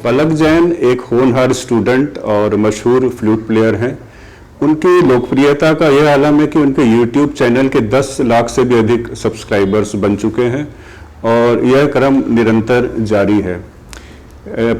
पलक जैन एक होनहार स्टूडेंट और मशहूर फ्लूट प्लेयर हैं। उनकी लोकप्रियता का यह आलम है कि उनके YouTube चैनल के 10 लाख से भी अधिक सब्सक्राइबर्स बन चुके हैं और यह क्रम निरंतर जारी है।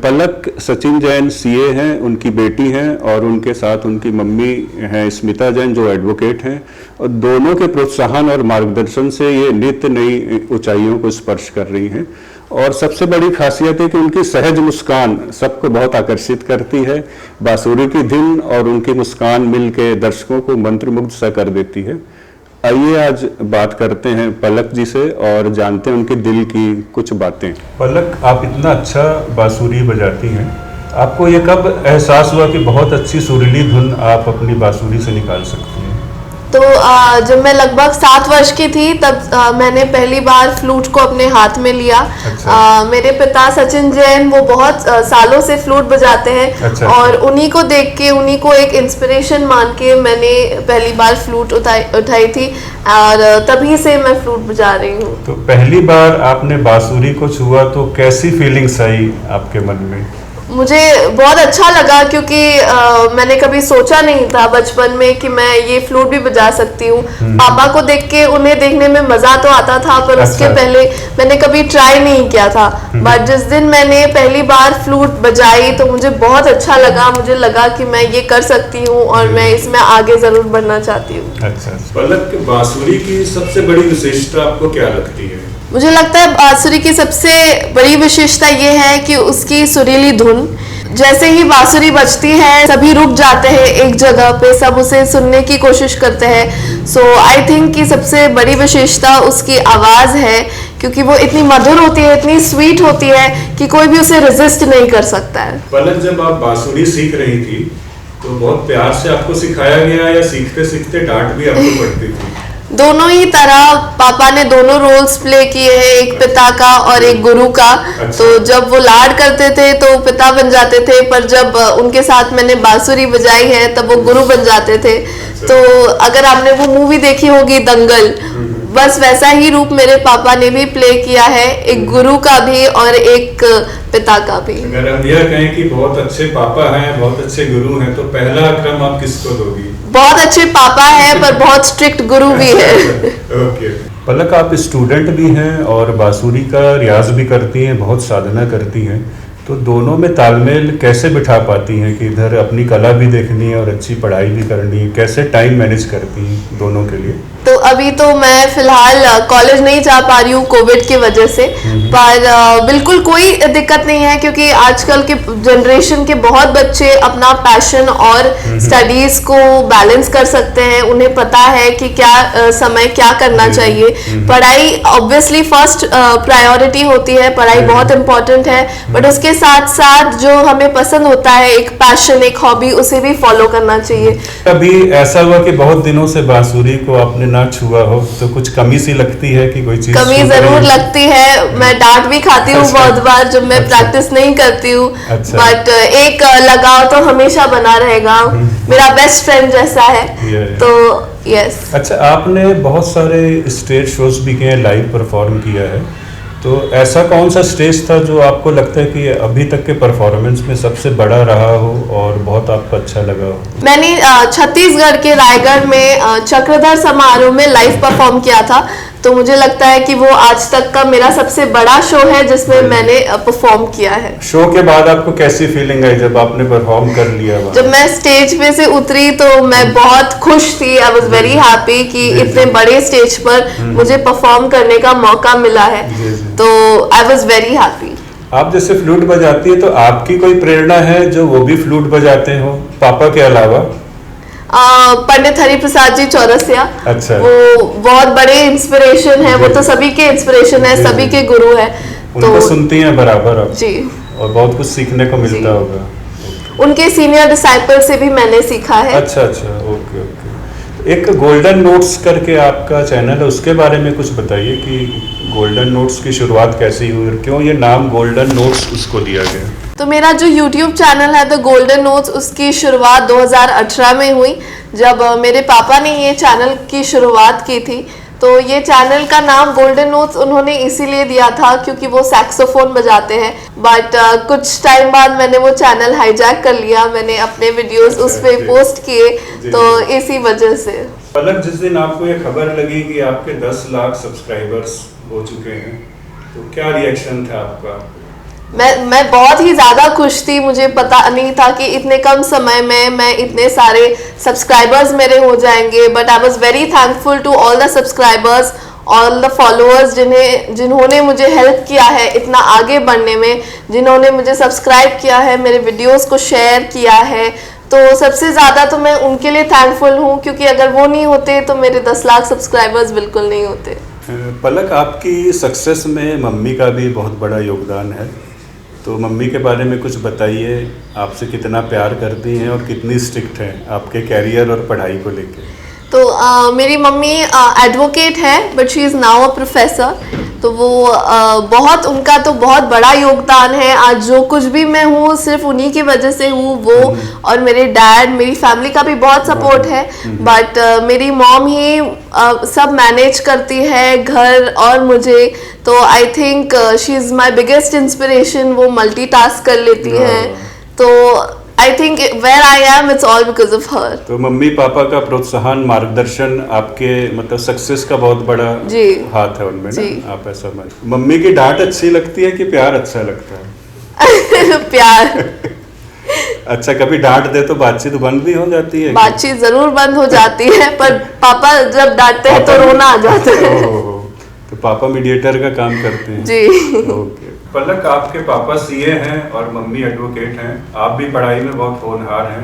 पलक सचिन जैन CA हैं, उनकी बेटी हैं और उनके साथ उनकी मम्मी हैं स्मिता जैन जो एडवोकेट हैं, और दोनों के प्रोत्साहन और मार्गदर्शन से ये नित्य नई ऊंचाइयों को स्पर्श कर रही हैं। और सबसे बड़ी खासियत है कि उनकी सहज मुस्कान सबको बहुत आकर्षित करती है। बांसुरी की धुन और उनकी मुस्कान मिलके दर्शकों को मंत्रमुग्ध सा कर देती है। आइए आज बात करते हैं पलक जी से और जानते हैं उनके दिल की कुछ बातें। पलक, आप इतना अच्छा बांसुरी बजाती हैं, आपको ये कब एहसास हुआ कि बहुत अच्छी सुरीली धुन आप अपनी बांसुरी से निकाल सकती हैं? तो जब मैं लगभग 7 वर्ष की थी तब मैंने पहली बार फ्लूट को अपने हाथ में लिया। अच्छा। मेरे पिता सचिन जैन वो बहुत सालों से फ्लूट बजाते हैं। अच्छा। और उन्हीं को देख के, उन्हीं को एक इंस्पिरेशन मान के मैंने पहली बार फ्लूट उठाई थी और तभी से मैं फ्लूट बजा रही हूँ। तो पहली बार आपने बांसुरी को छुआ तो कैसी फीलिंग्स आई आपके मन में? मुझे बहुत अच्छा लगा क्योंकि मैंने कभी सोचा नहीं था बचपन में कि मैं ये फ्लूट भी बजा सकती हूँ। पापा को देख के उन्हें देखने में मजा तो आता था, पर उसके पहले मैंने कभी ट्राई नहीं किया था। बट जिस दिन मैंने पहली बार फ्लूट बजाई तो मुझे बहुत अच्छा लगा। मुझे लगा कि मैं ये कर सकती हूँ और मैं इसमें आगे जरूर बढ़ना चाहती हूँ। अच्छा। पलक, बांसुरी की सबसे बड़ी विशेषता आपको क्या लगती है? मुझे लगता है बांसुरी की सबसे बड़ी विशेषता ये है कि उसकी सुरीली धुन, जैसे ही बांसुरी बजती है सभी रुक जाते हैं एक जगह पे, सब उसे सुनने की कोशिश करते हैं। सो आई थिंक कि सबसे बड़ी विशेषता उसकी आवाज़ है, क्योंकि वो इतनी मधुर होती है, इतनी स्वीट होती है कि कोई भी उसे रेजिस्ट नहीं कर सकता है। पलक, जब आप बांसुरी सीख रही थी तो बहुत प्यार से आपको सिखाया गया या सीखते सीखते डांट भी आपको पड़ती थी? दोनों ही तरह पापा ने दोनों रोल्स प्ले किए हैं, एक पिता का और एक गुरु का। अच्छा। तो जब वो लाड करते थे तो पिता बन जाते थे, पर जब उनके साथ मैंने बांसुरी बजाई है तब वो गुरु बन जाते थे। अच्छा। तो अगर आपने वो मूवी देखी होगी दंगल, बस वैसा ही रूप मेरे पापा ने भी प्ले किया है, एक गुरु का भी और एक पिता का भी। अगर हम यह कहें कि बहुत अच्छे पापा हैं, बहुत अच्छे गुरु हैं, तो पहला क्रम आप किसको दोगी? बहुत अच्छे पापा हैं पर बहुत स्ट्रिक्ट गुरु भी है। ओके। पलक, आप स्टूडेंट भी हैं और बांसुरी का रियाज भी करती हैं, बहुत साधना करती हैं, तो दोनों में तालमेल कैसे बिठा पाती हैं कि इधर अपनी कला भी देखनी है और अच्छी पढ़ाई भी करनी है? कैसे टाइम मैनेज करती हैं दोनों के लिए? तो अभी तो मैं फिलहाल कॉलेज नहीं जा पा रही हूँ कोविड की वजह से, पर बिल्कुल कोई दिक्कत नहीं है, क्योंकि आजकल के जनरेशन के बहुत बच्चे अपना पैशन और स्टडीज को बैलेंस कर सकते हैं। उन्हें पता है कि क्या समय क्या करना चाहिए। पढ़ाई ऑब्वियसली फर्स्ट प्रायोरिटी होती है, पढ़ाई बहुत इंपॉर्टेंट है, बट उसके साथ साथ जो हमें पसंद होता है, एक पैशन, एक हॉबी, उसे भी फॉलो करना चाहिए। कभी ऐसा हुआ कि बहुत दिनों से बांसुरी को आपने ना छुआ हो तो कुछ कमी सी लगती है कि कोई चीज? कमी जरूर लगती है, मैं डांट भी खाती हूँ बहुत बार जब मैं प्रैक्टिस नहीं करती हूँ। बट एक लगाव तो हमेशा बना रहेगा, मेरा बेस्ट फ्रेंड जैसा है। तो यस। अच्छा, आपने बहुत सारे स्टेज शोज भी किए, लाइव परफॉर्म किया है, तो ऐसा कौन सा स्टेज था जो आपको लगता है कि अभी तक के परफॉर्मेंस में सबसे बड़ा रहा हो और बहुत आपको अच्छा लगा हो? मैंने छत्तीसगढ़ के रायगढ़ में चक्रधर समारोह में लाइव परफॉर्म किया था, तो मुझे लगता है कि वो आज तक का मेरा सबसे बड़ा शो है जिसमें मैंने परफॉर्म किया है। शो के बाद आपको कैसी फीलिंग आई जब आपने परफॉर्म कर लिया? जब मैं स्टेज पे से उतरी तो मैं बहुत खुश थी। आई वॉज वेरी हैप्पी कि इतने बड़े स्टेज पर मुझे परफॉर्म करने का मौका मिला है, तो आई वॉज वेरी हैप्पी। आप जैसे फ्लूट बजाती है तो आपकी कोई प्रेरणा है जो वो भी फ्लूट बजाते हो पापा के अलावा? पंडित हरि प्रसाद जी चौरसिया। अच्छा। वो बहुत बड़े इंस्पिरेशन है, वो तो सभी के इंस्पिरेशन है, सभी के गुरु है। उनको सुनती हैं बराबर आप? जी। और बहुत कुछ सीखने को मिलता होगा। उनके सीनियर डिसाइपल से भी मैंने सीखा है। अच्छा अच्छा, ओके ओके। एक गोल्डन नोट्स करके आपका चैनल है, उसके बारे में कुछ बताइए कि गोल्डन नोट्स की शुरुआत कैसी हुई और क्यों ये नाम गोल्डन नोट्स उसको दिया गया? तो मेरा जो YouTube चैनल है द गोल्डन नोट्स, उसकी शुरुआत 2018 में हुई, जब मेरे पापा ने ये चैनल की शुरुआत की थी। तो ये चैनल का नाम गोल्डन नोट्स उन्होंने इसीलिए दिया था क्योंकि वो सैक्सोफोन बजाते हैं, बट कुछ टाइम बाद मैंने वो चैनल हाईजैक कर लिया, मैंने अपने वीडियोस अच्छा, उस पे जी। पोस्ट किए, जी, तो जी। इसी वजह से। पलक, जिस दिन आपको ये खबर लगी कि आपके 10 लाख सब्सक्राइबर्स हो चुके हैं, तो क्या रिएक्शन था आपका? मैं बहुत ही ज़्यादा खुश थी, मुझे पता नहीं था कि इतने कम समय में मैं इतने सारे सब्सक्राइबर्स मेरे हो जाएंगे, but I was very thankful to all the subscribers, all the followers जिन्होंने मुझे हेल्प किया है इतना आगे बढ़ने में, जिन्होंने मुझे सब्सक्राइब किया है, मेरे वीडियोस को शेयर किया है। तो सबसे ज़्यादा तो मैं उनके लिए थैंकफुल हूँ, क्योंकि अगर वो नहीं होते तो मेरे 10 लाख सब्सक्राइबर्स बिल्कुल नहीं होते। पलक, आपकी सक्सेस में मम्मी का भी बहुत बड़ा योगदान है, तो मम्मी के बारे में कुछ बताइए। आपसे कितना प्यार करती हैं और कितनी स्ट्रिक्ट हैं आपके कैरियर और पढ़ाई को लेकर? तो मेरी मम्मी एडवोकेट है, but she is now a professor. तो वो बहुत, उनका तो बहुत बड़ा योगदान है। आज जो कुछ भी मैं हूँ सिर्फ उन्हीं की वजह से हूँ। वो और मेरे डैड, मेरी फैमिली का भी बहुत सपोर्ट है, बट मेरी मॉम ही सब मैनेज करती है, घर और मुझे। तो I think she is my biggest inspiration. वो मल्टीटास्क कर लेती हैं, तो I think where I am it's all because of her. तो मम्मी पापा का प्रोत्साहन, मार्गदर्शन आपके मतलब सक्सेस का बहुत बड़ा जी हाथ है उनमें जी। ना, आप ऐसा मान। मम्मी की डांट अच्छी लगती है कि प्यार अच्छा लगता है? प्यार। अच्छा, कभी डांट दे तो बातचीत बंद भी हो जाती है? बातचीत जरूर बंद हो जाती है, पर पापा जब डांटते हैं तो रोना आ जाता है। ओहो, तो पापा मीडिएटर का काम करते हैं। जी। ओके। पलक, आपके पापा सीए हैं और मम्मी एडवोकेट हैं, आप भी पढ़ाई में बहुत होनहार हैं,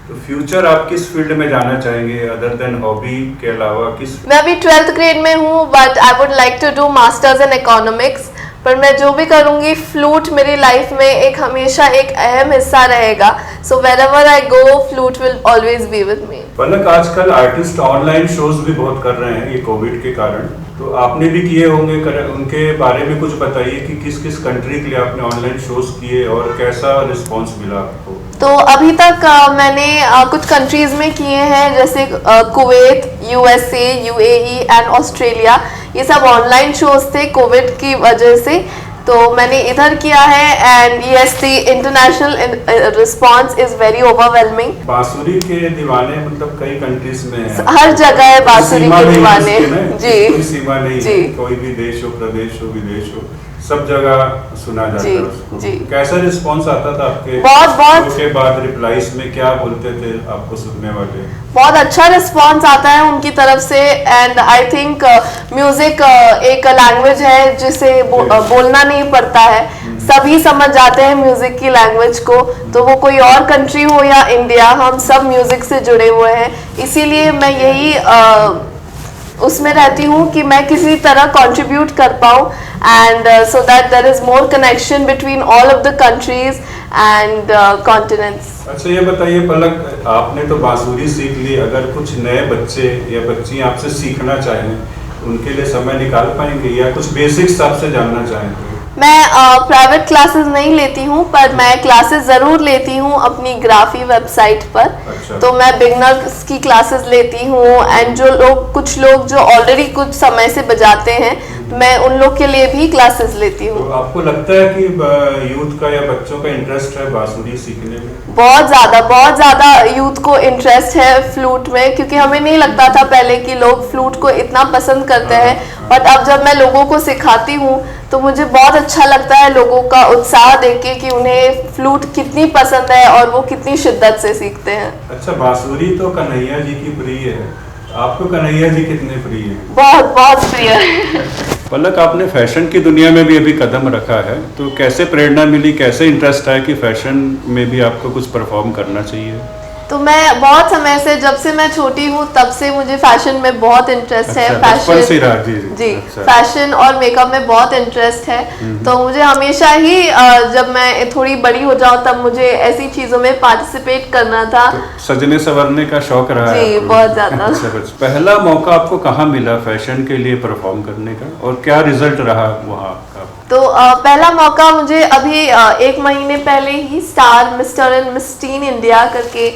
तो फ्यूचर आप किस फील्ड में जाना चाहेंगे अदर देन हॉबी के अलावा? किस? मैं अभी 12th ग्रेड में हूँ, but I would like to do masters in economics. पर मैं जो भी करूँगी, फ्लूट मेरी लाइफ में एक हमेशा एक अहम हिस्सा रहेगा। So wherever I go, flute will always be with me. Palak, आजकल आर्टिस्ट ऑनलाइन शोज भी बहुत कर रहे हैं ये कोविड के कारण, तो आपने भी किए होंगे, उनके बारे में कुछ बताइए कि किस किस कंट्री के लिए आपने ऑनलाइन शोज किए और कैसा रिस्पांस मिला आपको? तो अभी तक मैंने कुछ कंट्रीज में किए हैं, जैसे Kuwait, USA, UAE and Australia. ये सब ऑनलाइन शोज थे कोविड की वजह से, तो मैंने इधर किया है। And yes, the international response is very overwhelming. बांसुरी के दीवाने मतलब कई कंट्रीज में हैं, हर जगह है बांसुरी के दीवाने। जी, कोई सीमा नहीं जी। है, कोई भी देश हो, प्रदेश हो, विदेश हो, सब जगह सुना जाता जी, है उसको। जी। कैसा रिस्पांस आता था आपके बहुत शो के बाद? रिप्लाईज में क्या बोलते थे आपको सुनने वाले? बहुत अच्छा रिस्पांस आता है उनकी तरफ से। एंड आई थिंक म्यूजिक एक लैंग्वेज है जिसे बोलना नहीं पड़ता है, सभी समझ जाते हैं म्यूजिक की लैंग्वेज को। तो वो कोई और कंट्री हो या इंडिया, हम सब म्यूजिक से जुड़े हुए हैं। इसीलिए मैं यही उसमें रहती हूँ कि मैं किसी तरह कंट्रीब्यूट कर पाऊँ, and so that there is more connection between all of the countries and continents. अच्छा, ये बताइए पलक, आपने तो बांसुरी सीख ली, अगर कुछ नए बच्चे या बच्ची आपसे सीखना चाहें, उनके लिए समय निकाल पाएंगे या कुछ बेसिक्स आपसे जानना चाहें तो? मैं प्राइवेट क्लासेस नहीं लेती हूँ, पर मैं क्लासेस ज़रूर लेती हूँ अपनी ग्राफी वेबसाइट पर। अच्छा। तो मैं बिगनर्स की क्लासेस लेती हूँ, एंड कुछ लोग जो ऑलरेडी कुछ समय से बजाते हैं, मैं उन लोग के लिए भी क्लासेस लेती हूँ। तो आपको लगता है कि यूथ का या बच्चों का इंटरेस्ट है बांसुरी सीखने में? बहुत ज़्यादा यूथ को इंटरेस्ट है फ्लूट में, क्योंकि हमें नहीं लगता था पहले कि लोग फ्लूट को इतना पसंद करते हैं। बट अब जब मैं लोगों को सिखाती हूँ तो मुझे बहुत अच्छा लगता है लोगों का उत्साह देख के कि उन्हें फ्लूट कितनी पसंद है और वो कितनी शिद्दत से सीखते हैं। अच्छा, बांसुरी तो कन्हैया जी की प्रिय है, आपको कन्हैया जी कितने प्रिय है? बहुत प्रिय है। पलक, आपने फैशन की दुनिया में भी अभी कदम रखा है, तो कैसे प्रेरणा मिली, कैसे इंटरेस्ट आया कि फैशन में भी आपको कुछ परफॉर्म करना चाहिए? तो मैं बहुत समय से, जब से मैं छोटी हूँ तब से मुझे फैशन में बहुत इंटरेस्ट है। अच्छा, बचपन से रहा? जी, अच्छा। फैशन और मेकअप में बहुत इंटरेस्ट है। तो मुझे हमेशा ही जब मैं थोड़ी बड़ी हो जाऊँ तब मुझे ऐसी चीजों में पार्टिसिपेट करना था। तो सजने संवरने का शौक रहा है जी, आपको? बहुत ज्यादा। अच्छा, पहला मौका आपको कहाँ मिला फैशन के लिए परफॉर्म करने का, और क्या रिजल्ट रहा वहाँ का? तो पहला मौका मुझे अभी 1 महीने पहले ही star, mister and miss teen India करके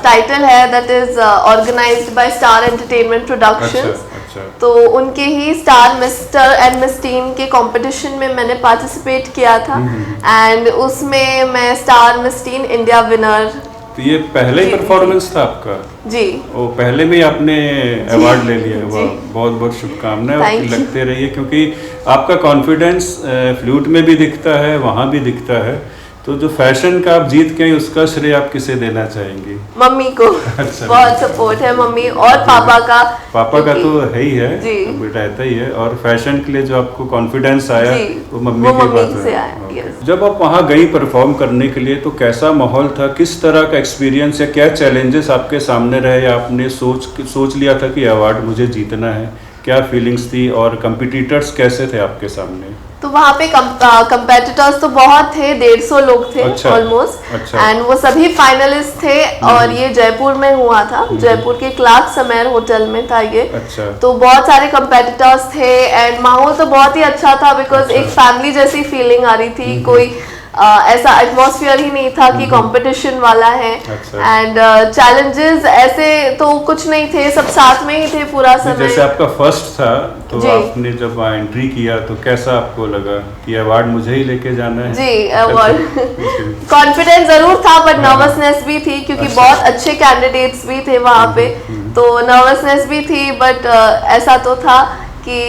टाइटल है, that is organised by star entertainment productions. अच्छा। तो उनके ही star mister and miss teen के कंपटीशन में मैंने पार्टिसिपेट किया था एंड उसमें मैं star miss teen India winner. तो ये पहले ही परफॉर्मेंस था आपका? जी। वो पहले में ही आपने अवार्ड ले लिया? वाह, बहुत बहुत शुभकामनाएं, Thank you। लगते रहिए, क्योंकि आपका कॉन्फिडेंस फ्लूट में भी दिखता है, वहाँ भी दिखता है। तो जो फैशन का आप जीत के आई, उसका श्रेय आप किसे देना चाहेंगी? मम्मी को। अच्छा। बहुत सपोर्ट है मम्मी और पापा का। पापा का तो है ही है, जी। बेटा रहता ही है, और फैशन के लिए जो आपको कॉन्फिडेंस आया जी, वो मम्मी की बात से है। आया, ओके। yes। जब आप वहाँ गई परफॉर्म करने के लिए, तो कैसा माहौल था, किस तरह का एक्सपीरियंस या क्या चैलेंजेस आपके सामने रहे, या आपने सोच लिया था कि अवार्ड मुझे जीतना है? क्या फीलिंग्स थी और कंपिटिटर्स कैसे थे आपके सामने? तो वहाँ पे कंपेटिटर्स तो बहुत थे, 150 लोग थे ऑलमोस्ट। अच्छा। एंड वो सभी फाइनलिस्ट थे और ये जयपुर में हुआ था, जयपुर के क्लार्क समैर होटल में था ये। अच्छा। तो बहुत सारे कंपेटिटर्स थे एंड माहौल तो बहुत ही अच्छा था, बिकॉज एक फैमिली जैसी फीलिंग आ रही थी। कोई ऐसा एटमॉस्फेयर ही नहीं था कि कंपटीशन वाला है। अच्छा। एंड चैलेंजेस ऐसे तो कुछ नहीं थे, सब साथ में ही थे पूरा समय। जैसे आपका फर्स्ट था, तो जी। आपने जब एंट्री किया तो कैसा आपको लगा कि अवार्ड मुझे ही लेके जाना है? जी, अवार्ड कॉन्फिडेंस जरूर था, बट नर्वसनेस भी थी, क्योंकि अच्छा। बहुत अच्छे कैंडिडेट्स भी थे वहाँ पे। तो नर्वसनेस भी थी, बट ऐसा तो था कि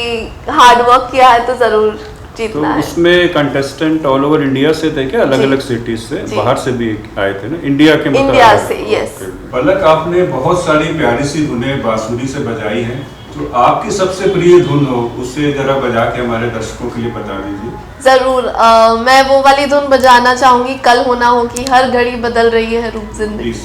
हार्ड वर्क किया है तो जरूर तो जीतना है। उसमें कंटेस्टेंट ऑल ओवर इंडिया से थे क्या? अलग अलग सिटीज से? जी। बाहर से भी आए थे ना? इंडिया के मतलब? इंडिया से, यस। पलक, आपने बहुत सारी प्यारी सी धुनें बांसुरी से बजाई हैं, तो आपकी सबसे प्रिय धुन हो, उसे जरा बजा के हमारे दर्शकों के लिए बता दीजिए। जरूर। मैं वो वाली धुन बजाना चाहूंगी, कल होना हो कि हर घड़ी बदल रही है रूप जिंदगी। प्लीज।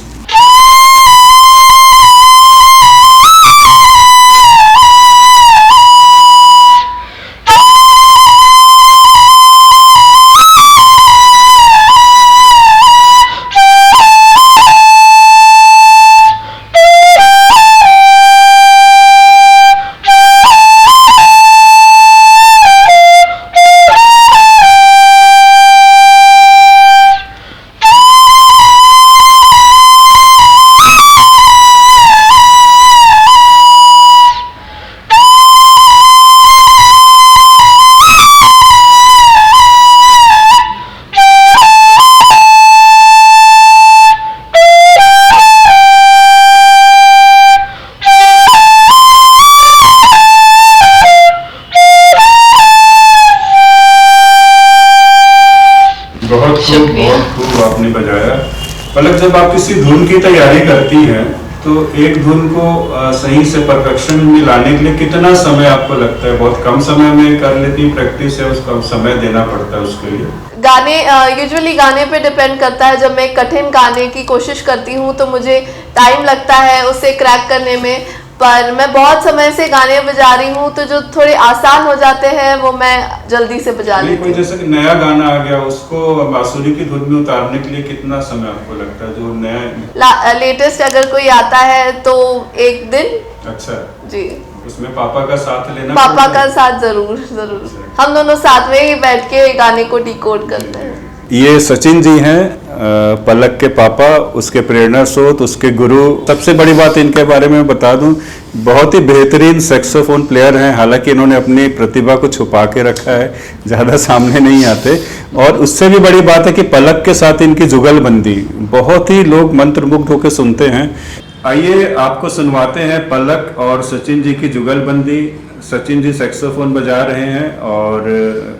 बहुत खूब आपने बजाया। पलक, जब आप किसी धुन की तैयारी करती हैं, तो एक धुन को सही से परफेक्शन में लाने के लिए कितना समय आपको लगता है? बहुत कम समय में कर लेती प्रैक्टिस, है उसका समय देना पड़ता है उसके लिए? गाने यूजुअली गाने पे डिपेंड करता है। जब मैं कठिन गाने की कोशिश करती हूँ तो मुझे टाइम लगता है उसे क्रैक करने में, पर मैं बहुत समय से गाने बजा रही हूँ तो जो थोड़े आसान हो जाते हैं वो मैं जल्दी से बजा लेती कोई हूँ। जैसे कि नया गाना आ गया, उसको बांसुरी की धुन में उतारने के लिए कितना समय आपको लगता है, जो नया लेटेस्ट अगर कोई आता है तो 1 दिन। अच्छा जी। उसमें पापा का साथ लेना पापा पड़ता का है? साथ जरूर जरूर, हम दोनों साथ में ही बैठ के गाने को डिकोड करते हैं। ये सचिन जी हैं, पलक के पापा, उसके प्रेरणा स्रोत, उसके गुरु। सबसे बड़ी बात इनके बारे में बता दूं, बहुत ही बेहतरीन सैक्सोफोन प्लेयर हैं। हालांकि इन्होंने अपनी प्रतिभा को छुपा के रखा है, ज़्यादा सामने नहीं आते। और उससे भी बड़ी बात है कि पलक के साथ इनकी जुगलबंदी, बहुत ही लोग मंत्रमुग्ध होकर सुनते हैं। आइए आपको सुनवाते हैं पलक और सचिन जी की जुगलबंदी। सचिन जी सैक्सोफोन बजा रहे हैं और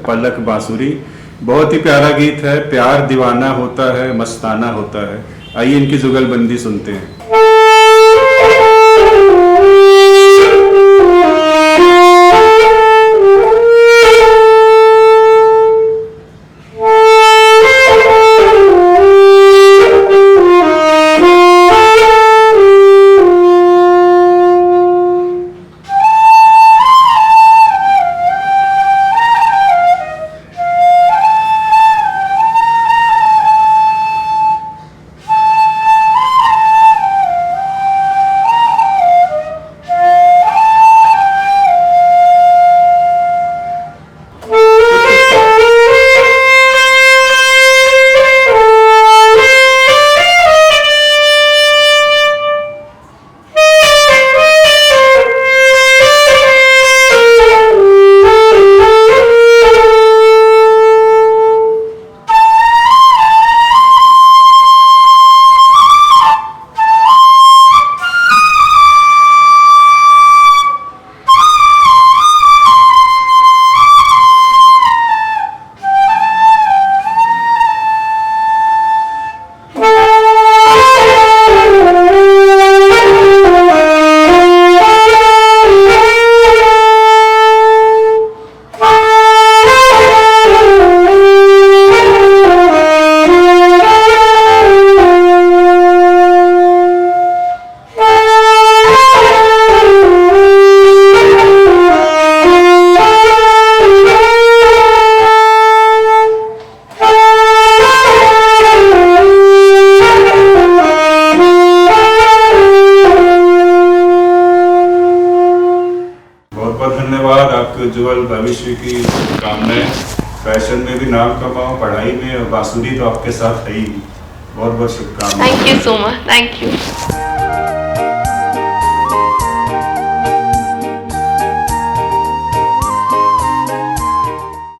पलक बांसुरी। बहुत ही प्यारा गीत है, प्यार दीवाना होता है, मस्ताना होता है। आइए इनकी जुगलबंदी सुनते हैं। उज्जवल भविष्य की शुभकामनाएं। फैशन में भी नाम कमाओ, पढ़ाई में, और बांसुरी तो आपके साथ है ही। बहुत बहुत शुभकामनाएं। Thank you so much, thank you.